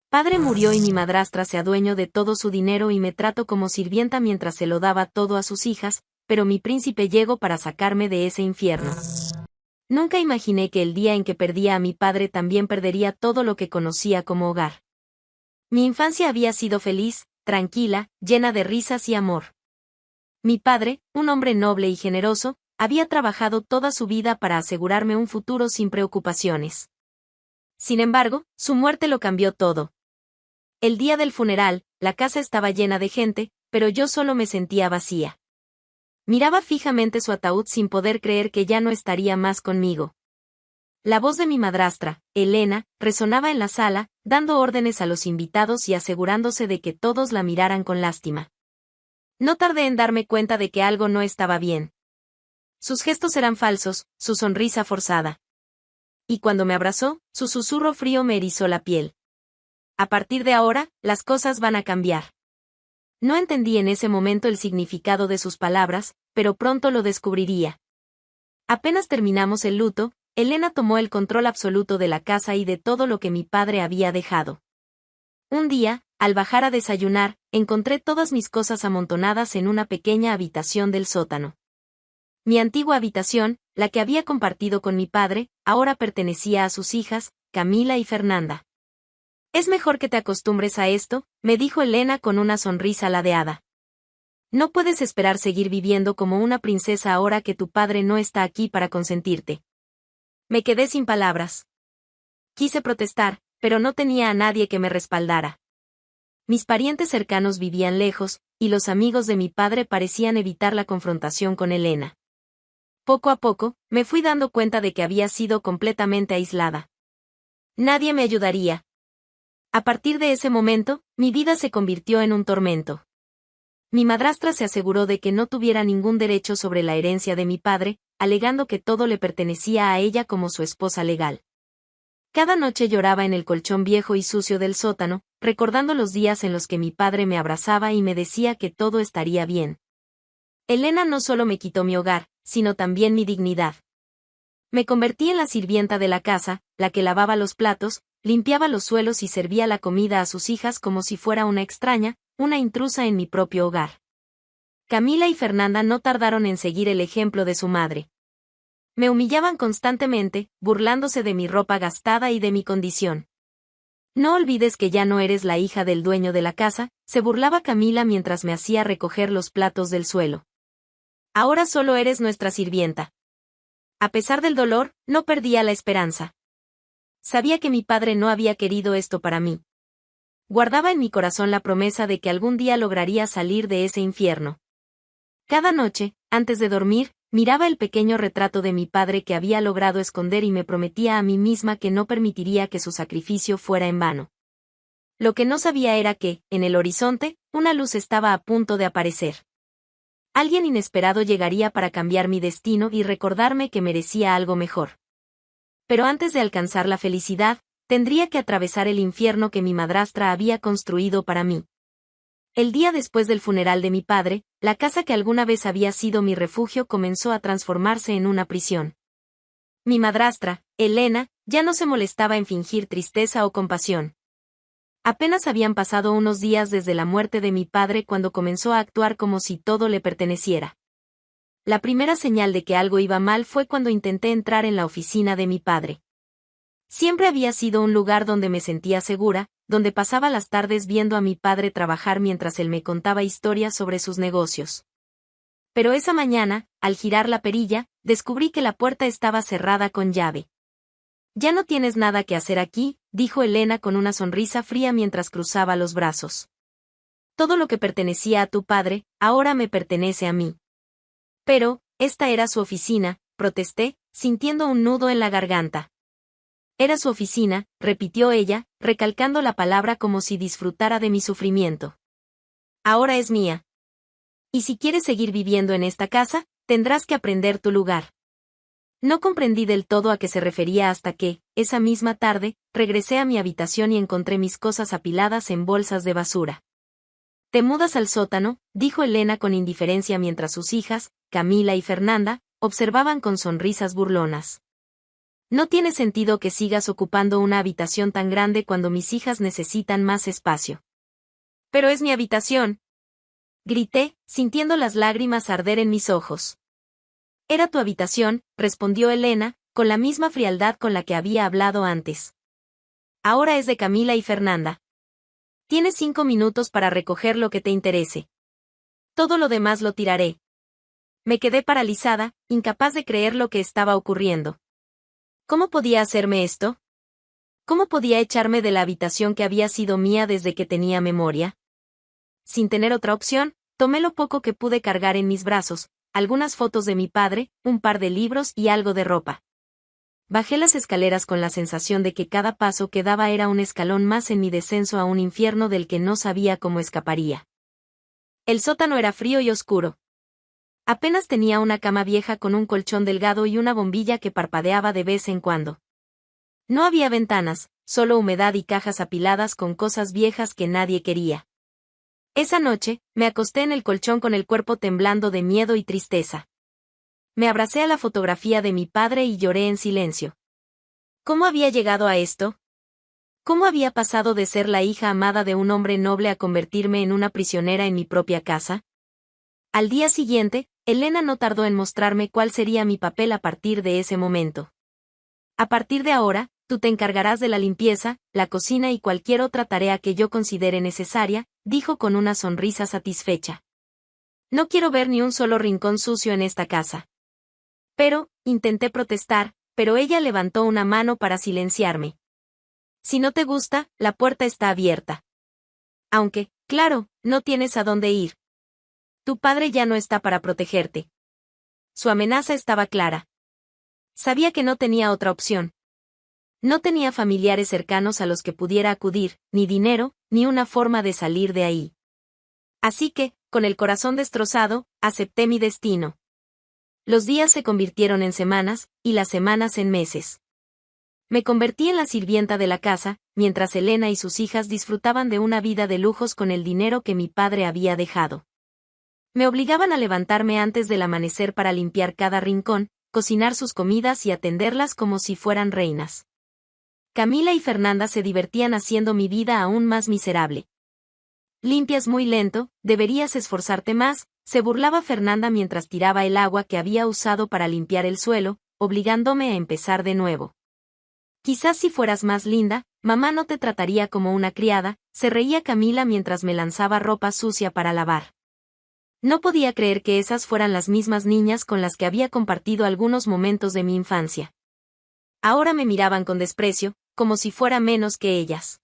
Padre murió y mi madrastra se adueñó de todo su dinero y me trató como sirvienta mientras se lo daba todo a sus hijas, pero mi príncipe llegó para sacarme de ese infierno. Nunca imaginé que el día en que perdía a mi padre también perdería todo lo que conocía como hogar. Mi infancia había sido feliz, tranquila, llena de risas y amor. Mi padre, un hombre noble y generoso, había trabajado toda su vida para asegurarme un futuro sin preocupaciones. Sin embargo, su muerte lo cambió todo. El día del funeral, la casa estaba llena de gente, pero yo solo me sentía vacía. Miraba fijamente su ataúd sin poder creer que ya no estaría más conmigo. La voz de mi madrastra, Elena, resonaba en la sala, dando órdenes a los invitados y asegurándose de que todos la miraran con lástima. No tardé en darme cuenta de que algo no estaba bien. Sus gestos eran falsos, su sonrisa forzada. Y cuando me abrazó, su susurro frío me erizó la piel. A partir de ahora, las cosas van a cambiar. No entendí en ese momento el significado de sus palabras, pero pronto lo descubriría. Apenas terminamos el luto, Elena tomó el control absoluto de la casa y de todo lo que mi padre había dejado. Un día, al bajar a desayunar, encontré todas mis cosas amontonadas en una pequeña habitación del sótano. Mi antigua habitación, la que había compartido con mi padre, ahora pertenecía a sus hijas, Camila y Fernanda. «Es mejor que te acostumbres a esto», me dijo Elena con una sonrisa ladeada. «No puedes esperar seguir viviendo como una princesa ahora que tu padre no está aquí para consentirte». Me quedé sin palabras. Quise protestar, pero no tenía a nadie que me respaldara. Mis parientes cercanos vivían lejos, y los amigos de mi padre parecían evitar la confrontación con Elena. Poco a poco, me fui dando cuenta de que había sido completamente aislada. Nadie me ayudaría. A partir de ese momento, mi vida se convirtió en un tormento. Mi madrastra se aseguró de que no tuviera ningún derecho sobre la herencia de mi padre, alegando que todo le pertenecía a ella como su esposa legal. Cada noche lloraba en el colchón viejo y sucio del sótano, recordando los días en los que mi padre me abrazaba y me decía que todo estaría bien. Elena no solo me quitó mi hogar, sino también mi dignidad. Me convertí en la sirvienta de la casa, la que lavaba los platos, limpiaba los suelos y servía la comida a sus hijas como si fuera una extraña, una intrusa en mi propio hogar. Camila y Fernanda no tardaron en seguir el ejemplo de su madre. Me humillaban constantemente, burlándose de mi ropa gastada y de mi condición. «No olvides que ya no eres la hija del dueño de la casa», se burlaba Camila mientras me hacía recoger los platos del suelo. «Ahora solo eres nuestra sirvienta». A pesar del dolor, no perdía la esperanza. Sabía que mi padre no había querido esto para mí. Guardaba en mi corazón la promesa de que algún día lograría salir de ese infierno. Cada noche, antes de dormir, miraba el pequeño retrato de mi padre que había logrado esconder y me prometía a mí misma que no permitiría que su sacrificio fuera en vano. Lo que no sabía era que, en el horizonte, una luz estaba a punto de aparecer. Alguien inesperado llegaría para cambiar mi destino y recordarme que merecía algo mejor. Pero antes de alcanzar la felicidad, tendría que atravesar el infierno que mi madrastra había construido para mí. El día después del funeral de mi padre, la casa que alguna vez había sido mi refugio comenzó a transformarse en una prisión. Mi madrastra, Elena, ya no se molestaba en fingir tristeza o compasión. Apenas habían pasado unos días desde la muerte de mi padre cuando comenzó a actuar como si todo le perteneciera. La primera señal de que algo iba mal fue cuando intenté entrar en la oficina de mi padre. Siempre había sido un lugar donde me sentía segura, donde pasaba las tardes viendo a mi padre trabajar mientras él me contaba historias sobre sus negocios. Pero esa mañana, al girar la perilla, descubrí que la puerta estaba cerrada con llave. «Ya no tienes nada que hacer aquí», dijo Elena con una sonrisa fría mientras cruzaba los brazos. «Todo lo que pertenecía a tu padre, ahora me pertenece a mí». «Pero, esta era su oficina», protesté, sintiendo un nudo en la garganta. «Era su oficina», repitió ella, recalcando la palabra como si disfrutara de mi sufrimiento. «Ahora es mía. Y si quieres seguir viviendo en esta casa, tendrás que aprender tu lugar». No comprendí del todo a qué se refería hasta que, esa misma tarde, regresé a mi habitación y encontré mis cosas apiladas en bolsas de basura. «¿Te mudas al sótano?», dijo Elena con indiferencia mientras sus hijas, Camila y Fernanda, observaban con sonrisas burlonas. No tiene sentido que sigas ocupando una habitación tan grande cuando mis hijas necesitan más espacio. Pero es mi habitación. Grité, sintiendo las lágrimas arder en mis ojos. Era tu habitación, respondió Elena, con la misma frialdad con la que había hablado antes. Ahora es de Camila y Fernanda. Tienes 5 minutos para recoger lo que te interese. Todo lo demás lo tiraré. Me quedé paralizada, incapaz de creer lo que estaba ocurriendo. ¿Cómo podía hacerme esto? ¿Cómo podía echarme de la habitación que había sido mía desde que tenía memoria? Sin tener otra opción, tomé lo poco que pude cargar en mis brazos, algunas fotos de mi padre, un par de libros y algo de ropa. Bajé las escaleras con la sensación de que cada paso que daba era un escalón más en mi descenso a un infierno del que no sabía cómo escaparía. El sótano era frío y oscuro. Apenas tenía una cama vieja con un colchón delgado y una bombilla que parpadeaba de vez en cuando. No había ventanas, solo humedad y cajas apiladas con cosas viejas que nadie quería. Esa noche, me acosté en el colchón con el cuerpo temblando de miedo y tristeza. Me abracé a la fotografía de mi padre y lloré en silencio. ¿Cómo había llegado a esto? ¿Cómo había pasado de ser la hija amada de un hombre noble a convertirme en una prisionera en mi propia casa? Al día siguiente, Elena no tardó en mostrarme cuál sería mi papel a partir de ese momento. A partir de ahora, tú te encargarás de la limpieza, la cocina y cualquier otra tarea que yo considere necesaria, dijo con una sonrisa satisfecha. No quiero ver ni un solo rincón sucio en esta casa. Intenté protestar, pero ella levantó una mano para silenciarme. Si no te gusta, la puerta está abierta. Aunque, claro, no tienes a dónde ir. Tu padre ya no está para protegerte. Su amenaza estaba clara. Sabía que no tenía otra opción. No tenía familiares cercanos a los que pudiera acudir, ni dinero, ni una forma de salir de ahí. Así que, con el corazón destrozado, acepté mi destino. Los días se convirtieron en semanas, y las semanas en meses. Me convertí en la sirvienta de la casa, mientras Elena y sus hijas disfrutaban de una vida de lujos con el dinero que mi padre había dejado. Me obligaban a levantarme antes del amanecer para limpiar cada rincón, cocinar sus comidas y atenderlas como si fueran reinas. Camila y Fernanda se divertían haciendo mi vida aún más miserable. Limpias muy lento, deberías esforzarte más, se burlaba Fernanda mientras tiraba el agua que había usado para limpiar el suelo, obligándome a empezar de nuevo. Quizás si fueras más linda, mamá no te trataría como una criada, se reía Camila mientras me lanzaba ropa sucia para lavar. No podía creer que esas fueran las mismas niñas con las que había compartido algunos momentos de mi infancia. Ahora me miraban con desprecio, como si fuera menos que ellas.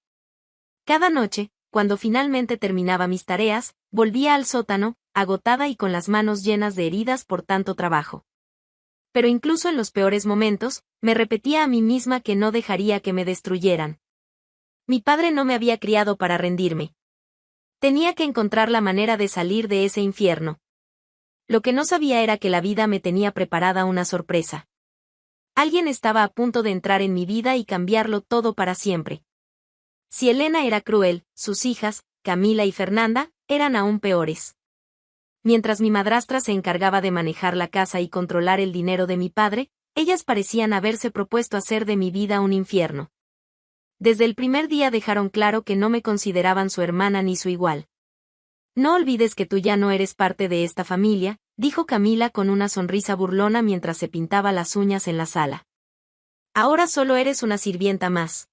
Cada noche, cuando finalmente terminaba mis tareas, volvía al sótano, agotada y con las manos llenas de heridas por tanto trabajo. Pero incluso en los peores momentos, me repetía a mí misma que no dejaría que me destruyeran. Mi padre no me había criado para rendirme. Tenía que encontrar la manera de salir de ese infierno. Lo que no sabía era que la vida me tenía preparada una sorpresa. Alguien estaba a punto de entrar en mi vida y cambiarlo todo para siempre. Si Elena era cruel, sus hijas, Camila y Fernanda, eran aún peores. Mientras mi madrastra se encargaba de manejar la casa y controlar el dinero de mi padre, ellas parecían haberse propuesto hacer de mi vida un infierno. Desde el primer día dejaron claro que no me consideraban su hermana ni su igual. No olvides que tú ya no eres parte de esta familia, dijo Camila con una sonrisa burlona mientras se pintaba las uñas en la sala. Ahora solo eres una sirvienta más.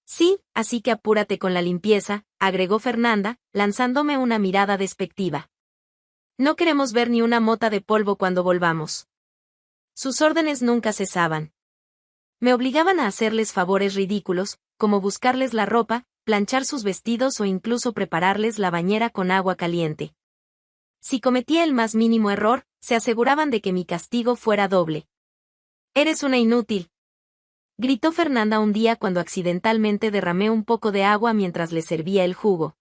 Sí, así que apúrate con la limpieza, agregó Fernanda, lanzándome una mirada despectiva. No queremos ver ni una mota de polvo cuando volvamos. Sus órdenes nunca cesaban. Me obligaban a hacerles favores ridículos, como buscarles la ropa, planchar sus vestidos o incluso prepararles la bañera con agua caliente. Si cometía el más mínimo error, se aseguraban de que mi castigo fuera doble. Eres una inútil, gritó Fernanda un día cuando accidentalmente derramé un poco de agua mientras le servía el jugo.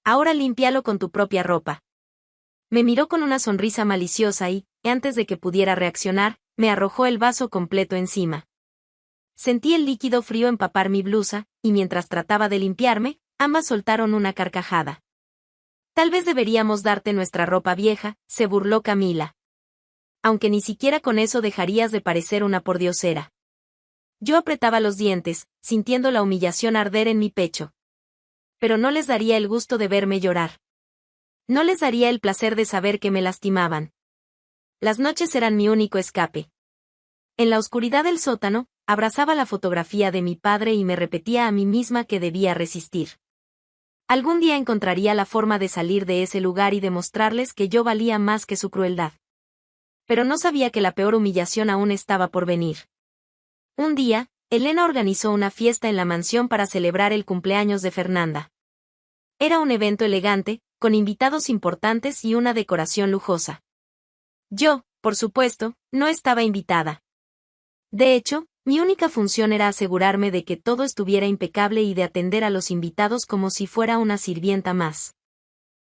Ahora límpialo con tu propia ropa. Me miró con una sonrisa maliciosa y, antes de que pudiera reaccionar, me arrojó el vaso completo encima. Sentí el líquido frío empapar mi blusa, y mientras trataba de limpiarme, ambas soltaron una carcajada. Tal vez deberíamos darte nuestra ropa vieja, se burló Camila. Aunque ni siquiera con eso dejarías de parecer una pordiosera. Yo apretaba los dientes, sintiendo la humillación arder en mi pecho. Pero no les daría el gusto de verme llorar. No les daría el placer de saber que me lastimaban. Las noches eran mi único escape. En la oscuridad del sótano, abrazaba la fotografía de mi padre y me repetía a mí misma que debía resistir. Algún día encontraría la forma de salir de ese lugar y demostrarles que yo valía más que su crueldad. Pero no sabía que la peor humillación aún estaba por venir. Un día, Elena organizó una fiesta en la mansión para celebrar el cumpleaños de Fernanda. Era un evento elegante, con invitados importantes y una decoración lujosa. Yo, por supuesto, no estaba invitada. De hecho, mi única función era asegurarme de que todo estuviera impecable y de atender a los invitados como si fuera una sirvienta más.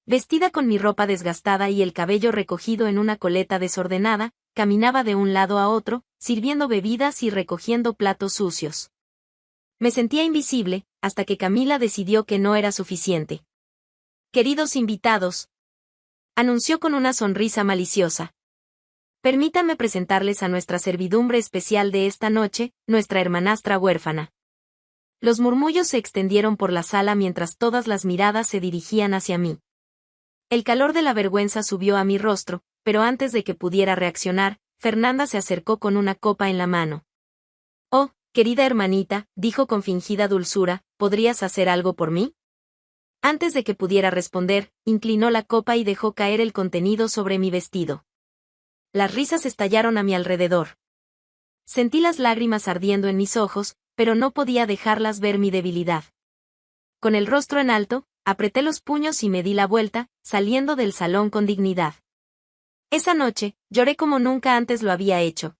Vestida con mi ropa desgastada y el cabello recogido en una coleta desordenada, caminaba de un lado a otro, sirviendo bebidas y recogiendo platos sucios. Me sentía invisible, hasta que Camila decidió que no era suficiente. «Queridos invitados», anunció con una sonrisa maliciosa. «Permítanme presentarles a nuestra servidumbre especial de esta noche, nuestra hermanastra huérfana». Los murmullos se extendieron por la sala mientras todas las miradas se dirigían hacia mí. El calor de la vergüenza subió a mi rostro, pero antes de que pudiera reaccionar, Fernanda se acercó con una copa en la mano. «Oh, querida hermanita», dijo con fingida dulzura, «¿podrías hacer algo por mí?». Antes de que pudiera responder, inclinó la copa y dejó caer el contenido sobre mi vestido. Las risas estallaron a mi alrededor. Sentí las lágrimas ardiendo en mis ojos, pero no podía dejarlas ver mi debilidad. Con el rostro en alto, apreté los puños y me di la vuelta, saliendo del salón con dignidad. Esa noche, lloré como nunca antes lo había hecho.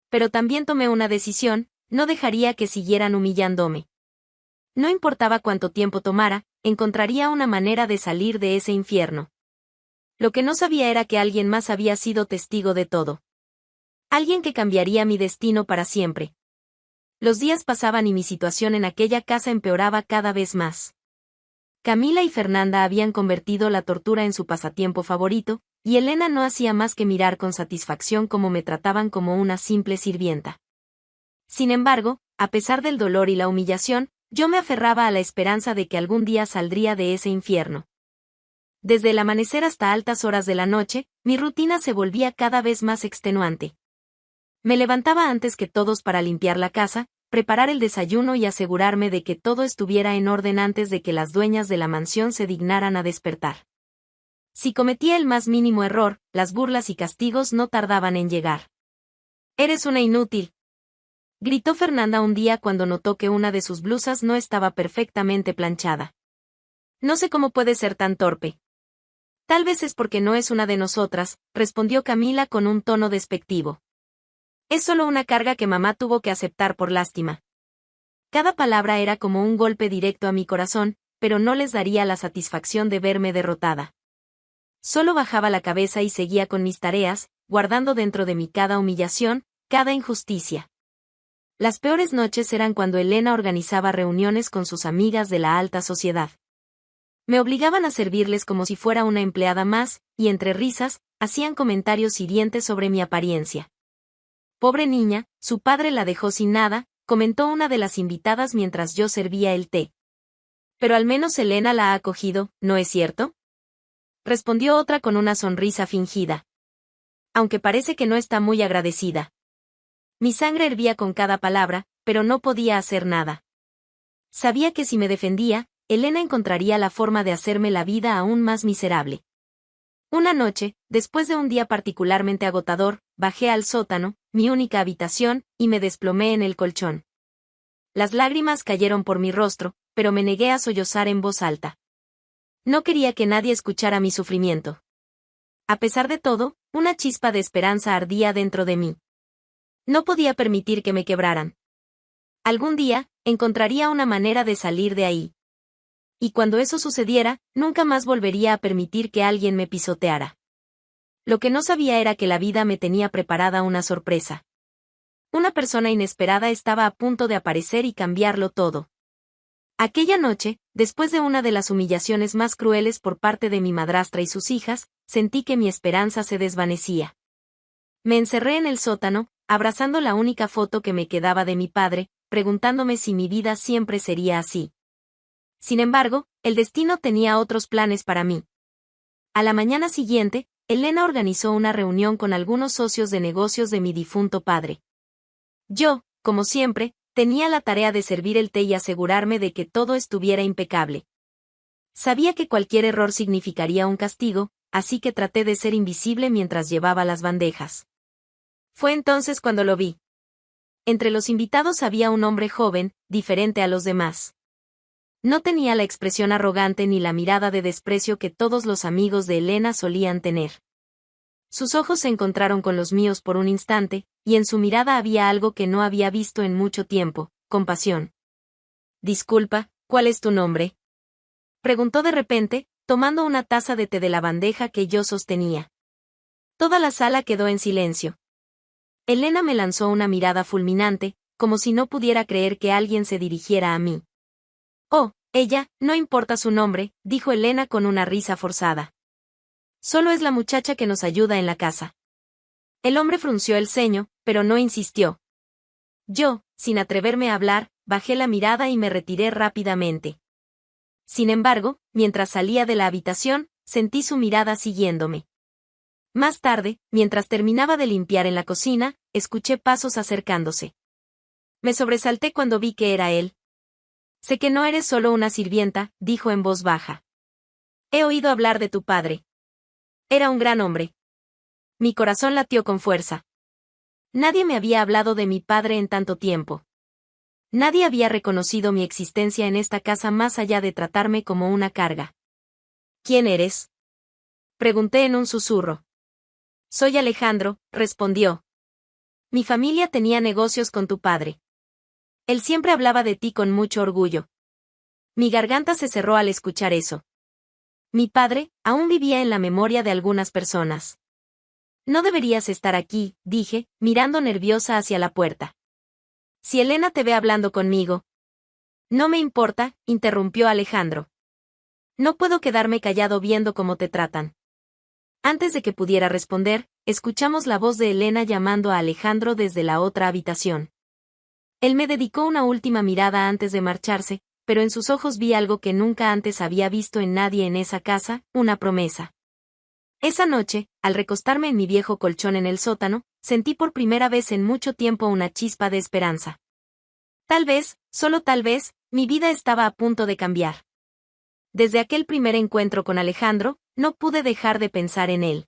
Pero también tomé una decisión: no dejaría que siguieran humillándome. No importaba cuánto tiempo tomara, encontraría una manera de salir de ese infierno. Lo que no sabía era que alguien más había sido testigo de todo. Alguien que cambiaría mi destino para siempre. Los días pasaban y mi situación en aquella casa empeoraba cada vez más. Camila y Fernanda habían convertido la tortura en su pasatiempo favorito, y Elena no hacía más que mirar con satisfacción cómo me trataban como una simple sirvienta. Sin embargo, a pesar del dolor y la humillación, yo me aferraba a la esperanza de que algún día saldría de ese infierno. Desde el amanecer hasta altas horas de la noche, mi rutina se volvía cada vez más extenuante. Me levantaba antes que todos para limpiar la casa, preparar el desayuno y asegurarme de que todo estuviera en orden antes de que las dueñas de la mansión se dignaran a despertar. Si cometía el más mínimo error, las burlas y castigos no tardaban en llegar. «Eres una inútil», gritó Fernanda un día cuando notó que una de sus blusas no estaba perfectamente planchada. «No sé cómo puedes ser tan torpe». «Tal vez es porque no es una de nosotras», respondió Camila con un tono despectivo. «Es solo una carga que mamá tuvo que aceptar por lástima». Cada palabra era como un golpe directo a mi corazón, pero no les daría la satisfacción de verme derrotada. Solo bajaba la cabeza y seguía con mis tareas, guardando dentro de mí cada humillación, cada injusticia. Las peores noches eran cuando Elena organizaba reuniones con sus amigas de la alta sociedad. Me obligaban a servirles como si fuera una empleada más, y entre risas, hacían comentarios hirientes sobre mi apariencia. «Pobre niña, su padre la dejó sin nada», comentó una de las invitadas mientras yo servía el té. «Pero al menos Elena la ha acogido, ¿no es cierto?», respondió otra con una sonrisa fingida. «Aunque parece que no está muy agradecida». Mi sangre hervía con cada palabra, pero no podía hacer nada. Sabía que si me defendía, Elena encontraría la forma de hacerme la vida aún más miserable. Una noche, después de un día particularmente agotador, bajé al sótano, mi única habitación, y me desplomé en el colchón. Las lágrimas cayeron por mi rostro, pero me negué a sollozar en voz alta. No quería que nadie escuchara mi sufrimiento. A pesar de todo, una chispa de esperanza ardía dentro de mí. No podía permitir que me quebraran. Algún día, encontraría una manera de salir de ahí. Y cuando eso sucediera, nunca más volvería a permitir que alguien me pisoteara. Lo que no sabía era que la vida me tenía preparada una sorpresa. Una persona inesperada estaba a punto de aparecer y cambiarlo todo. Aquella noche, después de una de las humillaciones más crueles por parte de mi madrastra y sus hijas, sentí que mi esperanza se desvanecía. Me encerré en el sótano, abrazando la única foto que me quedaba de mi padre, preguntándome si mi vida siempre sería así. Sin embargo, el destino tenía otros planes para mí. A la mañana siguiente, Elena organizó una reunión con algunos socios de negocios de mi difunto padre. Yo, como siempre, tenía la tarea de servir el té y asegurarme de que todo estuviera impecable. Sabía que cualquier error significaría un castigo, así que traté de ser invisible mientras llevaba las bandejas. Fue entonces cuando lo vi. Entre los invitados había un hombre joven, diferente a los demás. No tenía la expresión arrogante ni la mirada de desprecio que todos los amigos de Elena solían tener. Sus ojos se encontraron con los míos por un instante, y en su mirada había algo que no había visto en mucho tiempo: compasión. «Disculpa, ¿cuál es tu nombre?», preguntó de repente, tomando una taza de té de la bandeja que yo sostenía. Toda la sala quedó en silencio. Elena me lanzó una mirada fulminante, como si no pudiera creer que alguien se dirigiera a mí. «Oh, ella, no importa su nombre», dijo Elena con una risa forzada. «Solo es la muchacha que nos ayuda en la casa». El hombre frunció el ceño, pero no insistió. Yo, sin atreverme a hablar, bajé la mirada y me retiré rápidamente. Sin embargo, mientras salía de la habitación, sentí su mirada siguiéndome. Más tarde, mientras terminaba de limpiar en la cocina, escuché pasos acercándose. Me sobresalté cuando vi que era él. «Sé que no eres solo una sirvienta», dijo en voz baja. «He oído hablar de tu padre. Era un gran hombre». Mi corazón latió con fuerza. Nadie me había hablado de mi padre en tanto tiempo. Nadie había reconocido mi existencia en esta casa más allá de tratarme como una carga. «¿Quién eres?», pregunté en un susurro. «Soy Alejandro», respondió. «Mi familia tenía negocios con tu padre. Él siempre hablaba de ti con mucho orgullo». Mi garganta se cerró al escuchar eso. Mi padre aún vivía en la memoria de algunas personas. «No deberías estar aquí», dije, mirando nerviosa hacia la puerta. «Si Elena te ve hablando conmigo». «No me importa», interrumpió Alejandro. «No puedo quedarme callado viendo cómo te tratan». Antes de que pudiera responder, escuchamos la voz de Elena llamando a Alejandro desde la otra habitación. Él me dedicó una última mirada antes de marcharse, pero en sus ojos vi algo que nunca antes había visto en nadie en esa casa: una promesa. Esa noche, al recostarme en mi viejo colchón en el sótano, sentí por primera vez en mucho tiempo una chispa de esperanza. Tal vez, solo tal vez, mi vida estaba a punto de cambiar. Desde aquel primer encuentro con Alejandro, no pude dejar de pensar en él.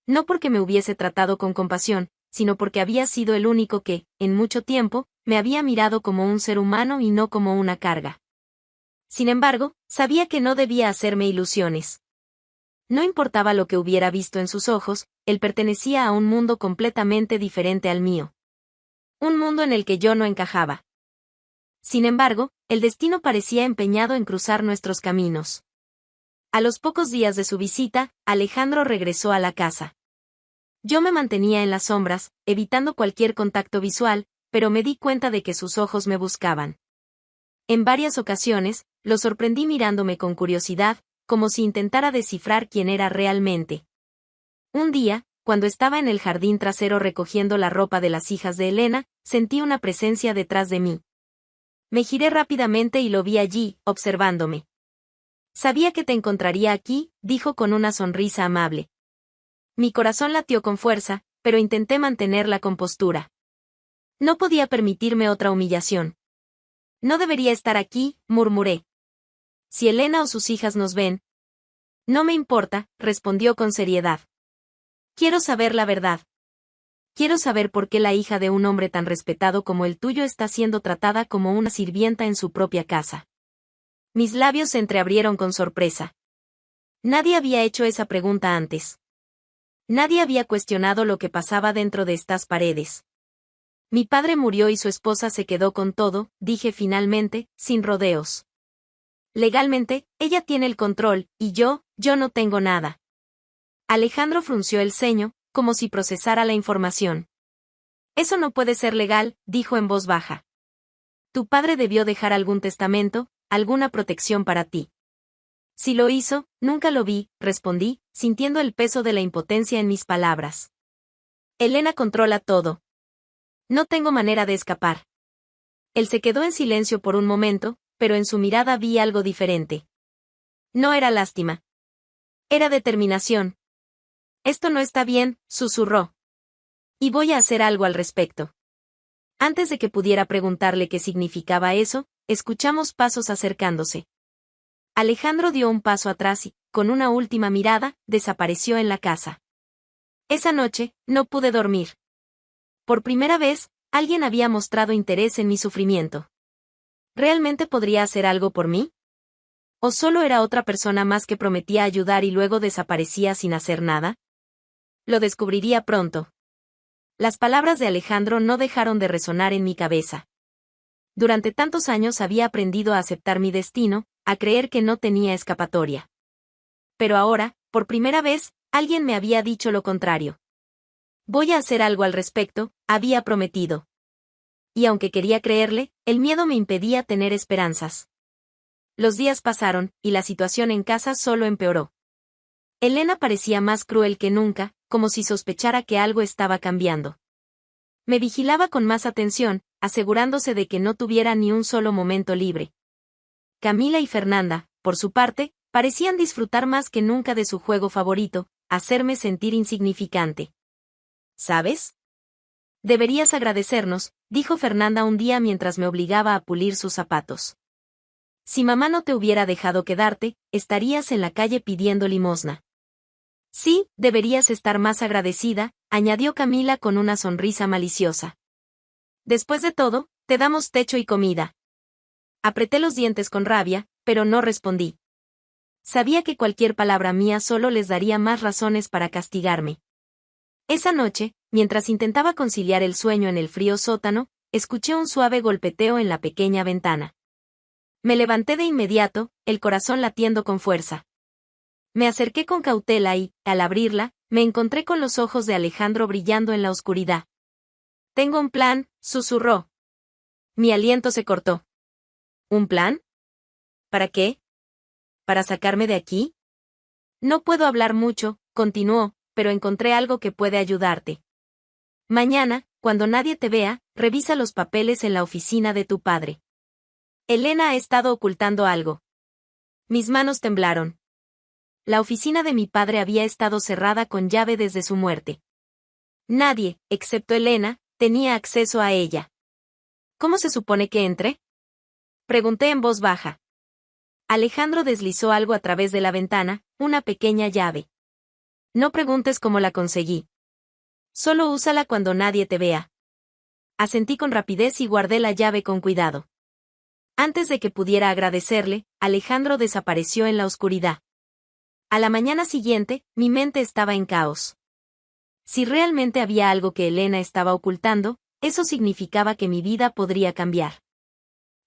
No porque me hubiese tratado con compasión, sino porque había sido el único que, en mucho tiempo, me había mirado como un ser humano y no como una carga. Sin embargo, sabía que no debía hacerme ilusiones. No importaba lo que hubiera visto en sus ojos, él pertenecía a un mundo completamente diferente al mío. Un mundo en el que yo no encajaba. Sin embargo, el destino parecía empeñado en cruzar nuestros caminos. A los pocos días de su visita, Alejandro regresó a la casa. Yo me mantenía en las sombras, evitando cualquier contacto visual, pero me di cuenta de que sus ojos me buscaban. En varias ocasiones, lo sorprendí mirándome con curiosidad, como si intentara descifrar quién era realmente. Un día, cuando estaba en el jardín trasero recogiendo la ropa de las hijas de Elena, sentí una presencia detrás de mí. Me giré rápidamente y lo vi allí, observándome. «Sabía que te encontraría aquí», dijo con una sonrisa amable. Mi corazón latió con fuerza, pero intenté mantener la compostura. No podía permitirme otra humillación. «No debería estar aquí», murmuré. «Si Elena o sus hijas nos ven». «No me importa», respondió con seriedad. «Quiero saber la verdad. Quiero saber por qué la hija de un hombre tan respetado como el tuyo está siendo tratada como una sirvienta en su propia casa». Mis labios se entreabrieron con sorpresa. Nadie había hecho esa pregunta antes. Nadie había cuestionado lo que pasaba dentro de estas paredes. «Mi padre murió y su esposa se quedó con todo», dije finalmente, sin rodeos. «Legalmente, ella tiene el control, y yo no tengo nada». Alejandro frunció el ceño, como si procesara la información. «Eso no puede ser legal», dijo en voz baja. «Tu padre debió dejar algún testamento, alguna protección para ti». «Si lo hizo, nunca lo vi», respondí, sintiendo el peso de la impotencia en mis palabras. «Elena controla todo». No tengo manera de escapar. Él se quedó en silencio por un momento, pero en su mirada vi algo diferente. No era lástima. Era determinación. Esto no está bien, susurró. Y voy a hacer algo al respecto. Antes de que pudiera preguntarle qué significaba eso, escuchamos pasos acercándose. Alejandro dio un paso atrás y, con una última mirada, desapareció en la casa. Esa noche, no pude dormir. Por primera vez, alguien había mostrado interés en mi sufrimiento. ¿Realmente podría hacer algo por mí? ¿O solo era otra persona más que prometía ayudar y luego desaparecía sin hacer nada? Lo descubriría pronto. Las palabras de Alejandro no dejaron de resonar en mi cabeza. Durante tantos años había aprendido a aceptar mi destino, a creer que no tenía escapatoria. Pero ahora, por primera vez, alguien me había dicho lo contrario. Voy a hacer algo al respecto, había prometido. Y aunque quería creerle, el miedo me impedía tener esperanzas. Los días pasaron, y la situación en casa solo empeoró. Elena parecía más cruel que nunca, como si sospechara que algo estaba cambiando. Me vigilaba con más atención, asegurándose de que no tuviera ni un solo momento libre. Camila y Fernanda, por su parte, parecían disfrutar más que nunca de su juego favorito, hacerme sentir insignificante. ¿Sabes? Deberías agradecernos, dijo Fernanda un día mientras me obligaba a pulir sus zapatos. Si mamá no te hubiera dejado quedarte, estarías en la calle pidiendo limosna. Sí, deberías estar más agradecida, añadió Camila con una sonrisa maliciosa. Después de todo, te damos techo y comida. Apreté los dientes con rabia, pero no respondí. Sabía que cualquier palabra mía solo les daría más razones para castigarme. Esa noche, mientras intentaba conciliar el sueño en el frío sótano, escuché un suave golpeteo en la pequeña ventana. Me levanté de inmediato, el corazón latiendo con fuerza. Me acerqué con cautela y, al abrirla, me encontré con los ojos de Alejandro brillando en la oscuridad. Tengo un plan, susurró. Mi aliento se cortó. ¿Un plan? ¿Para qué? ¿Para sacarme de aquí? No puedo hablar mucho, continuó, pero encontré algo que puede ayudarte. Mañana, cuando nadie te vea, revisa los papeles en la oficina de tu padre. Elena ha estado ocultando algo. Mis manos temblaron. La oficina de mi padre había estado cerrada con llave desde su muerte. Nadie, excepto Elena, tenía acceso a ella. ¿Cómo se supone que entre? Pregunté en voz baja. Alejandro deslizó algo a través de la ventana, una pequeña llave. No preguntes cómo la conseguí. Solo úsala cuando nadie te vea. Asentí con rapidez y guardé la llave con cuidado. Antes de que pudiera agradecerle, Alejandro desapareció en la oscuridad. A la mañana siguiente, mi mente estaba en caos. Si realmente había algo que Elena estaba ocultando, eso significaba que mi vida podría cambiar.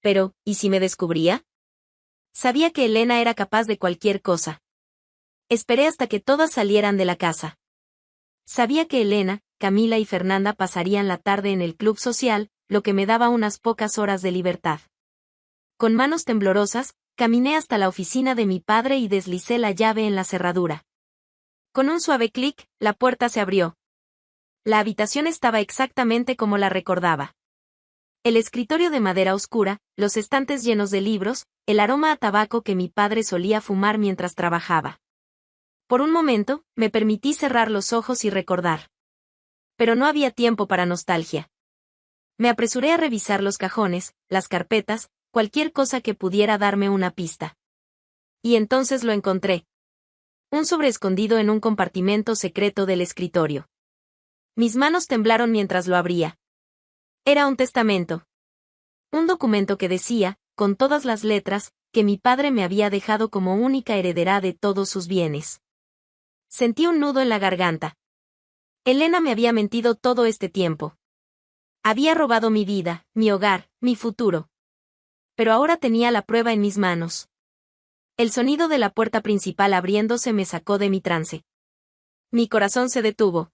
Pero, ¿y si me descubría? Sabía que Elena era capaz de cualquier cosa. Esperé hasta que todas salieran de la casa. Sabía que Elena, Camila y Fernanda pasarían la tarde en el club social, lo que me daba unas pocas horas de libertad. Con manos temblorosas, caminé hasta la oficina de mi padre y deslicé la llave en la cerradura. Con un suave clic, la puerta se abrió. La habitación estaba exactamente como la recordaba. El escritorio de madera oscura, los estantes llenos de libros, el aroma a tabaco que mi padre solía fumar mientras trabajaba. Por un momento, me permití cerrar los ojos y recordar. Pero no había tiempo para nostalgia. Me apresuré a revisar los cajones, las carpetas, cualquier cosa que pudiera darme una pista. Y entonces lo encontré. Un sobre escondido en un compartimento secreto del escritorio. Mis manos temblaron mientras lo abría. Era un testamento. Un documento que decía, con todas las letras, que mi padre me había dejado como única heredera de todos sus bienes. Sentí un nudo en la garganta. Elena me había mentido todo este tiempo. Había robado mi vida, mi hogar, mi futuro. Pero ahora tenía la prueba en mis manos. El sonido de la puerta principal abriéndose me sacó de mi trance. Mi corazón se detuvo.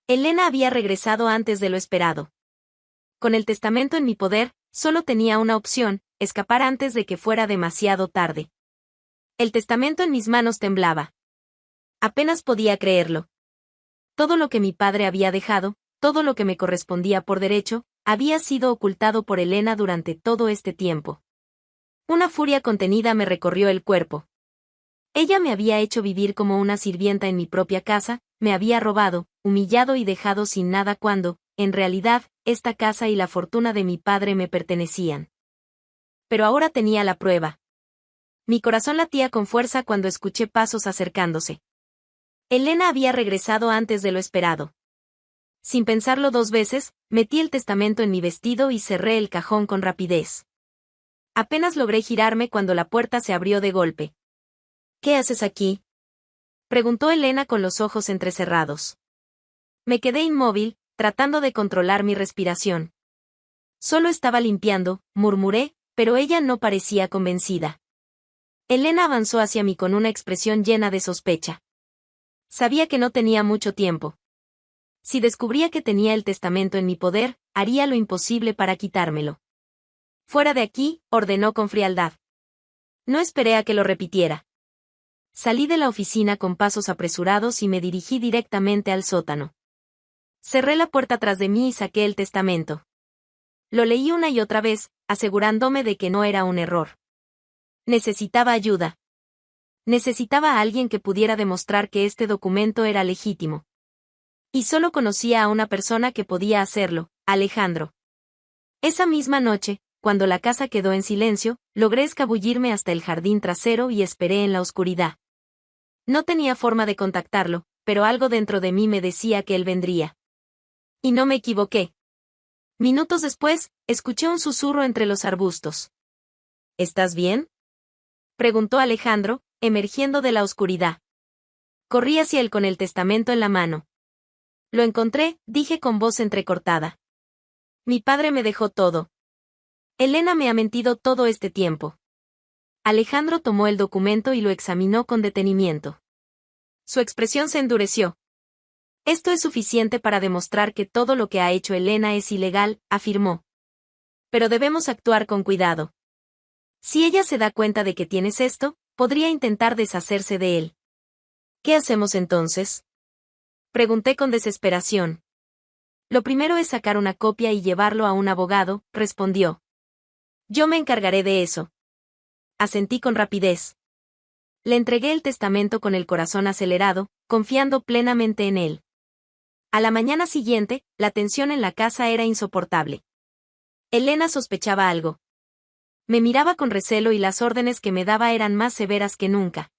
Elena había regresado antes de lo esperado. Con el testamento en mi poder, solo tenía una opción, escapar antes de que fuera demasiado tarde. El testamento en mis manos temblaba. Apenas podía creerlo. Todo lo que mi padre había dejado, todo lo que me correspondía por derecho, había sido ocultado por Elena durante todo este tiempo. Una furia contenida me recorrió el cuerpo. Ella me había hecho vivir como una sirvienta en mi propia casa, me había robado, humillado y dejado sin nada cuando, en realidad, esta casa y la fortuna de mi padre me pertenecían. Pero ahora tenía la prueba. Mi corazón latía con fuerza cuando escuché pasos acercándose. Elena había regresado antes de lo esperado. Sin pensarlo 2 veces, metí el testamento en mi vestido y cerré el cajón con rapidez. Apenas logré girarme cuando la puerta se abrió de golpe. ¿Qué haces aquí?, preguntó Elena con los ojos entrecerrados. Me quedé inmóvil, tratando de controlar mi respiración. Solo estaba limpiando, murmuré, pero ella no parecía convencida. Elena avanzó hacia mí con una expresión llena de sospecha. Sabía que no tenía mucho tiempo. Si descubría que tenía el testamento en mi poder, haría lo imposible para quitármelo. Fuera de aquí, ordenó con frialdad. No esperé a que lo repitiera. Salí de la oficina con pasos apresurados y me dirigí directamente al sótano. Cerré la puerta tras de mí y saqué el testamento. Lo leí una y otra vez, asegurándome de que no era un error. Necesitaba ayuda. Necesitaba a alguien que pudiera demostrar que este documento era legítimo. Y solo conocía a una persona que podía hacerlo, Alejandro. Esa misma noche, cuando la casa quedó en silencio, logré escabullirme hasta el jardín trasero y esperé en la oscuridad. No tenía forma de contactarlo, pero algo dentro de mí me decía que él vendría. Y no me equivoqué. Minutos después, escuché un susurro entre los arbustos. ¿Estás bien?, preguntó Alejandro, emergiendo de la oscuridad. Corrí hacia él con el testamento en la mano. Lo encontré, dije con voz entrecortada. Mi padre me dejó todo. Elena me ha mentido todo este tiempo. Alejandro tomó el documento y lo examinó con detenimiento. Su expresión se endureció. Esto es suficiente para demostrar que todo lo que ha hecho Elena es ilegal, afirmó. Pero debemos actuar con cuidado. Si ella se da cuenta de que tienes esto, podría intentar deshacerse de él. ¿Qué hacemos entonces?, pregunté con desesperación. Lo primero es sacar una copia y llevarlo a un abogado, respondió. Yo me encargaré de eso. Asentí con rapidez. Le entregué el testamento con el corazón acelerado, confiando plenamente en él. A la mañana siguiente, la tensión en la casa era insoportable. Elena sospechaba algo. Me miraba con recelo y las órdenes que me daba eran más severas que nunca.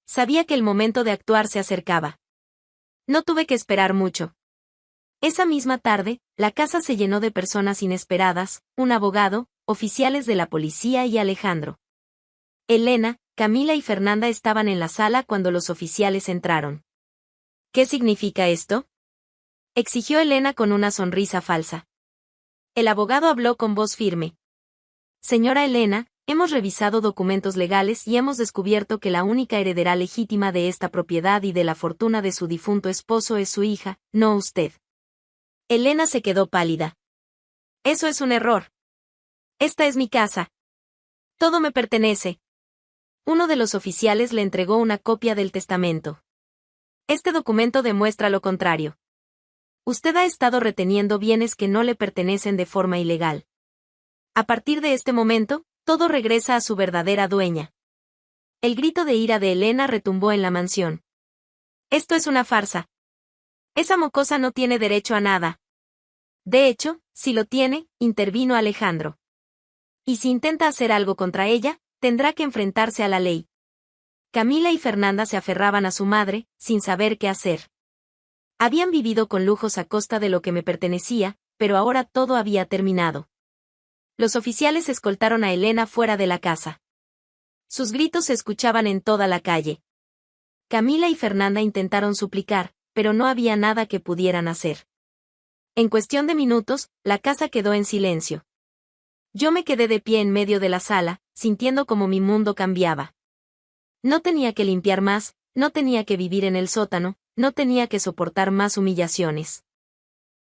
Sabía que el momento de actuar se acercaba. No tuve que esperar mucho. Esa misma tarde, la casa se llenó de personas inesperadas, un abogado, oficiales de la policía y Alejandro. Elena, Camila y Fernanda estaban en la sala cuando los oficiales entraron. ¿Qué significa esto?, exigió Elena con una sonrisa falsa. El abogado habló con voz firme. Señora Elena, hemos revisado documentos legales y hemos descubierto que la única heredera legítima de esta propiedad y de la fortuna de su difunto esposo es su hija, no usted. Elena se quedó pálida. Eso es un error. Esta es mi casa. Todo me pertenece. Uno de los oficiales le entregó una copia del testamento. Este documento demuestra lo contrario. Usted ha estado reteniendo bienes que no le pertenecen de forma ilegal. A partir de este momento, todo regresa a su verdadera dueña. El grito de ira de Elena retumbó en la mansión. Esto es una farsa. Esa mocosa no tiene derecho a nada. De hecho, si lo tiene, intervino Alejandro. Y si intenta hacer algo contra ella, tendrá que enfrentarse a la ley. Camila y Fernanda se aferraban a su madre, sin saber qué hacer. Habían vivido con lujos a costa de lo que me pertenecía, pero ahora todo había terminado. Los oficiales escoltaron a Elena fuera de la casa. Sus gritos se escuchaban en toda la calle. Camila y Fernanda intentaron suplicar, pero no había nada que pudieran hacer. En cuestión de minutos, la casa quedó en silencio. Yo me quedé de pie en medio de la sala, sintiendo como mi mundo cambiaba. No tenía que limpiar más, no tenía que vivir en el sótano, no tenía que soportar más humillaciones.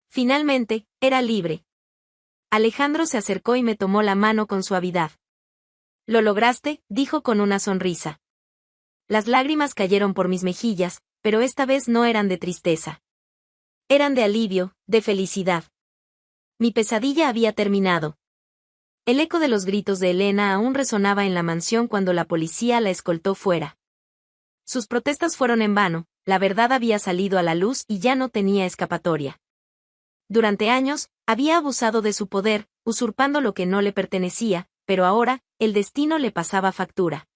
Finalmente, era libre. Alejandro se acercó y me tomó la mano con suavidad. «Lo lograste», dijo con una sonrisa. Las lágrimas cayeron por mis mejillas, pero esta vez no eran de tristeza. Eran de alivio, de felicidad. Mi pesadilla había terminado. El eco de los gritos de Elena aún resonaba en la mansión cuando la policía la escoltó fuera. Sus protestas fueron en vano, la verdad había salido a la luz y ya no tenía escapatoria. Durante años, había abusado de su poder, usurpando lo que no le pertenecía, pero ahora, el destino le pasaba factura.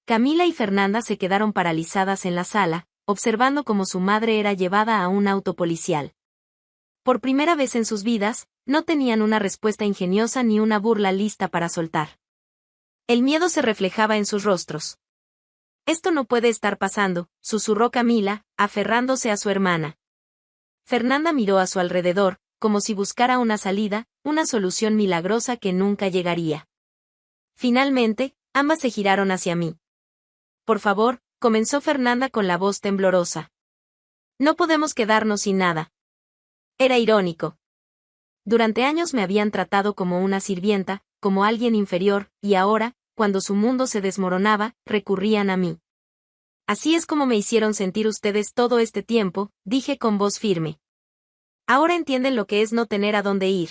Camila y Fernanda se quedaron paralizadas en la sala, observando cómo su madre era llevada a un auto policial. Por primera vez en sus vidas, no tenían una respuesta ingeniosa ni una burla lista para soltar. El miedo se reflejaba en sus rostros. «Esto no puede estar pasando», susurró Camila, aferrándose a su hermana. Fernanda miró a su alrededor, como si buscara una salida, una solución milagrosa que nunca llegaría. Finalmente, ambas se giraron hacia mí. «Por favor», comenzó Fernanda con la voz temblorosa. «No podemos quedarnos sin nada». Era irónico. Durante años me habían tratado como una sirvienta, como alguien inferior, y ahora, cuando su mundo se desmoronaba, recurrían a mí. «Así es como me hicieron sentir ustedes todo este tiempo», dije con voz firme. «Ahora entienden lo que es no tener a dónde ir».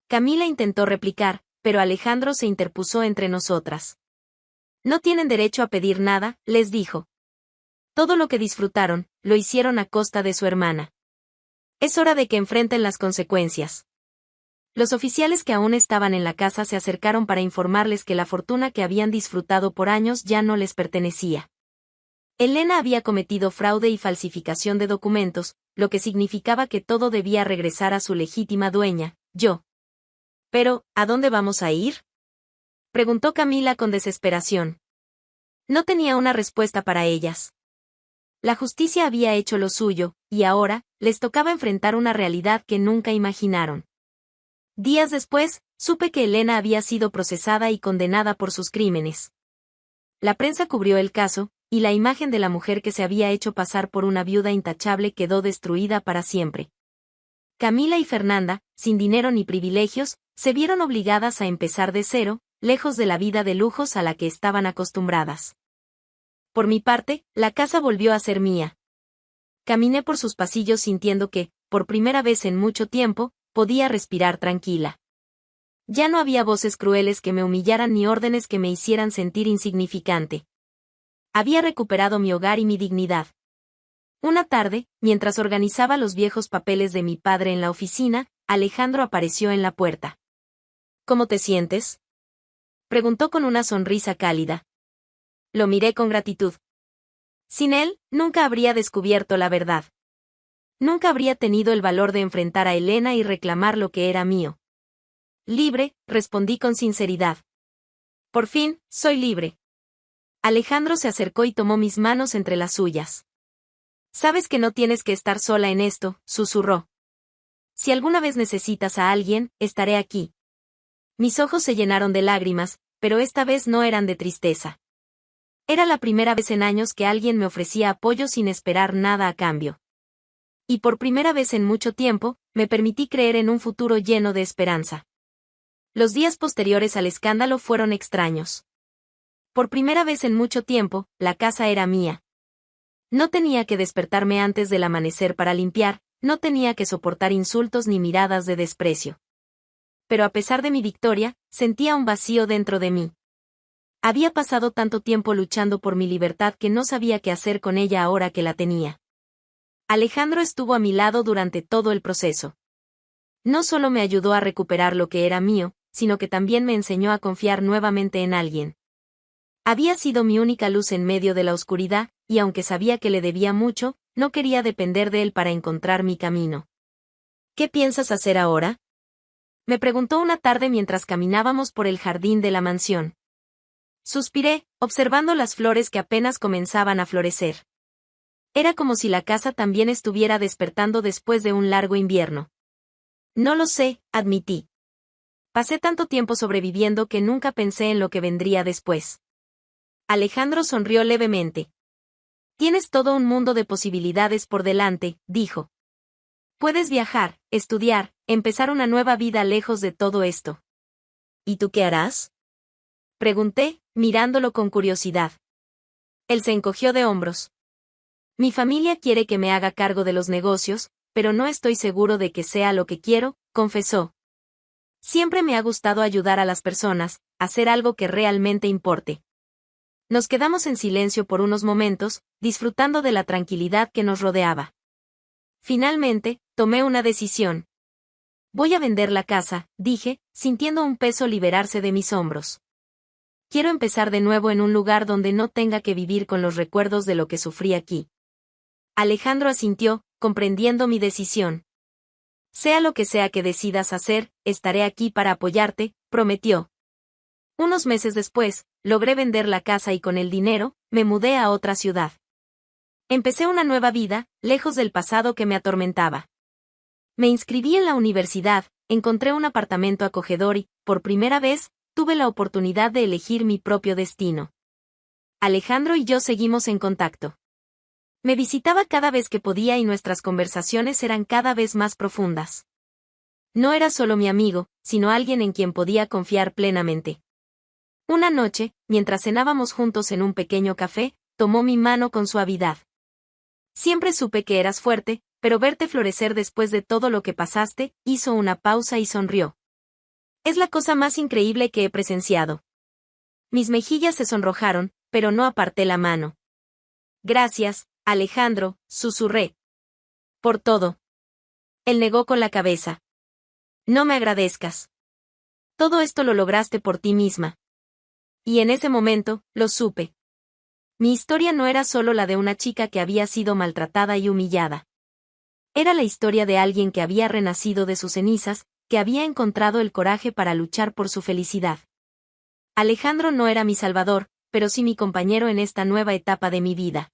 Camila intentó replicar, pero Alejandro se interpuso entre nosotras. «No tienen derecho a pedir nada», les dijo. «Todo lo que disfrutaron, lo hicieron a costa de su hermana. Es hora de que enfrenten las consecuencias». Los oficiales que aún estaban en la casa se acercaron para informarles que la fortuna que habían disfrutado por años ya no les pertenecía. Elena había cometido fraude y falsificación de documentos, lo que significaba que todo debía regresar a su legítima dueña, yo. «Pero, ¿a dónde vamos a ir?», preguntó Camila con desesperación. No tenía una respuesta para ellas. La justicia había hecho lo suyo, y ahora, les tocaba enfrentar una realidad que nunca imaginaron. Días después, supe que Elena había sido procesada y condenada por sus crímenes. La prensa cubrió el caso, y la imagen de la mujer que se había hecho pasar por una viuda intachable quedó destruida para siempre. Camila y Fernanda, sin dinero ni privilegios, se vieron obligadas a empezar de cero, lejos de la vida de lujos a la que estaban acostumbradas. Por mi parte, la casa volvió a ser mía. Caminé por sus pasillos sintiendo que, por primera vez en mucho tiempo, podía respirar tranquila. Ya no había voces crueles que me humillaran ni órdenes que me hicieran sentir insignificante. Había recuperado mi hogar y mi dignidad. Una tarde, mientras organizaba los viejos papeles de mi padre en la oficina, Alejandro apareció en la puerta. «¿Cómo te sientes?», preguntó con una sonrisa cálida. Lo miré con gratitud. Sin él, nunca habría descubierto la verdad. Nunca habría tenido el valor de enfrentar a Elena y reclamar lo que era mío. «Libre», respondí con sinceridad. «Por fin, soy libre». Alejandro se acercó y tomó mis manos entre las suyas. «Sabes que no tienes que estar sola en esto», susurró. «Si alguna vez necesitas a alguien, estaré aquí». Mis ojos se llenaron de lágrimas, pero esta vez no eran de tristeza. Era la primera vez en años que alguien me ofrecía apoyo sin esperar nada a cambio. Y por primera vez en mucho tiempo, me permití creer en un futuro lleno de esperanza. Los días posteriores al escándalo fueron extraños. Por primera vez en mucho tiempo, la casa era mía. No tenía que despertarme antes del amanecer para limpiar, no tenía que soportar insultos ni miradas de desprecio. Pero a pesar de mi victoria, sentía un vacío dentro de mí. Había pasado tanto tiempo luchando por mi libertad que no sabía qué hacer con ella ahora que la tenía. Alejandro estuvo a mi lado durante todo el proceso. No solo me ayudó a recuperar lo que era mío, sino que también me enseñó a confiar nuevamente en alguien. Había sido mi única luz en medio de la oscuridad, y aunque sabía que le debía mucho, no quería depender de él para encontrar mi camino. «¿Qué piensas hacer ahora?», me preguntó una tarde mientras caminábamos por el jardín de la mansión. Suspiré, observando las flores que apenas comenzaban a florecer. Era como si la casa también estuviera despertando después de un largo invierno. «No lo sé», admití. «Pasé tanto tiempo sobreviviendo que nunca pensé en lo que vendría después». Alejandro sonrió levemente. «Tienes todo un mundo de posibilidades por delante», dijo. «Puedes viajar, estudiar, empezar una nueva vida lejos de todo esto». «¿Y tú qué harás?», pregunté, mirándolo con curiosidad. Él se encogió de hombros. «Mi familia quiere que me haga cargo de los negocios, pero no estoy seguro de que sea lo que quiero, confesó. Siempre me ha gustado ayudar a las personas, hacer algo que realmente importe. Nos quedamos en silencio por unos momentos, disfrutando de la tranquilidad que nos rodeaba. Finalmente, tomé una decisión. Voy a vender la casa, dije, sintiendo un peso liberarse de mis hombros. Quiero empezar de nuevo en un lugar donde no tenga que vivir con los recuerdos de lo que sufrí aquí. Alejandro asintió, comprendiendo mi decisión. Sea lo que sea que decidas hacer, estaré aquí para apoyarte, prometió. Unos meses después, logré vender la casa y con el dinero, me mudé a otra ciudad. Empecé una nueva vida, lejos del pasado que me atormentaba. Me inscribí en la universidad, encontré un apartamento acogedor y, por primera vez, tuve la oportunidad de elegir mi propio destino. Alejandro y yo seguimos en contacto. Me visitaba cada vez que podía y nuestras conversaciones eran cada vez más profundas. No era solo mi amigo, sino alguien en quien podía confiar plenamente. Una noche, mientras cenábamos juntos en un pequeño café, tomó mi mano con suavidad. Siempre supe que eras fuerte, pero verte florecer después de todo lo que pasaste, hizo una pausa y sonrió. Es la cosa más increíble que he presenciado. Mis mejillas se sonrojaron, pero no aparté la mano. Gracias, Alejandro, susurré. Por todo. Él negó con la cabeza. No me agradezcas. Todo esto lo lograste por ti misma. Y en ese momento, lo supe. Mi historia no era solo la de una chica que había sido maltratada y humillada. Era la historia de alguien que había renacido de sus cenizas, que había encontrado el coraje para luchar por su felicidad. Alejandro no era mi salvador, pero sí mi compañero en esta nueva etapa de mi vida.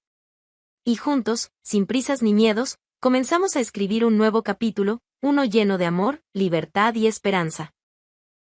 Y juntos, sin prisas ni miedos, comenzamos a escribir un nuevo capítulo, uno lleno de amor, libertad y esperanza.